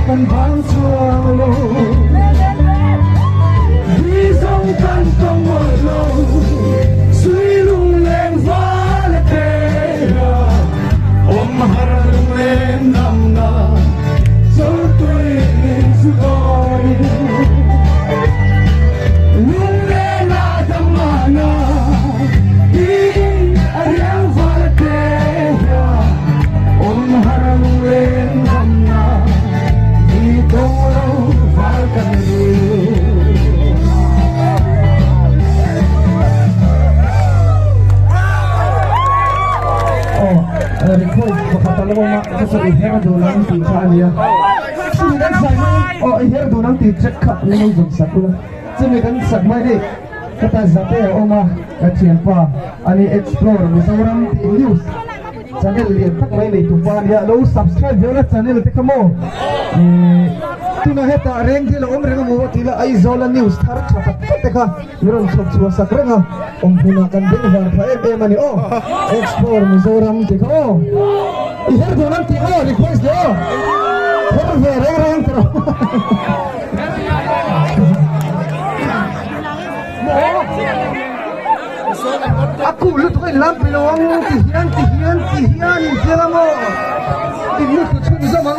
kan bang chuang lo đi sông kan tông lo suy lung lên va le te har lên nam na so tôi lên su oi lung lên la damana đi ariang va le te har lên nam na đi tông lo va kan record pakatalo ma kasi ihera do lang ti kanya sumidan sa ihera do lang ti check ka lang yung sakula sumidan sa mai ni kata zate oma katian pa ani explore misawaram news channel lian tak mai ni tupan ya lo subscribe yo channel te kamo tuna heta reng dil reng mo tila ai zola news thar chapa teka meron chok chua sakrenga puna kan din var pa mani explore mizoram te ko ihar donam te request do her reng tro aku lu tu kan lamp lawang tihian sila mo ini kucing zaman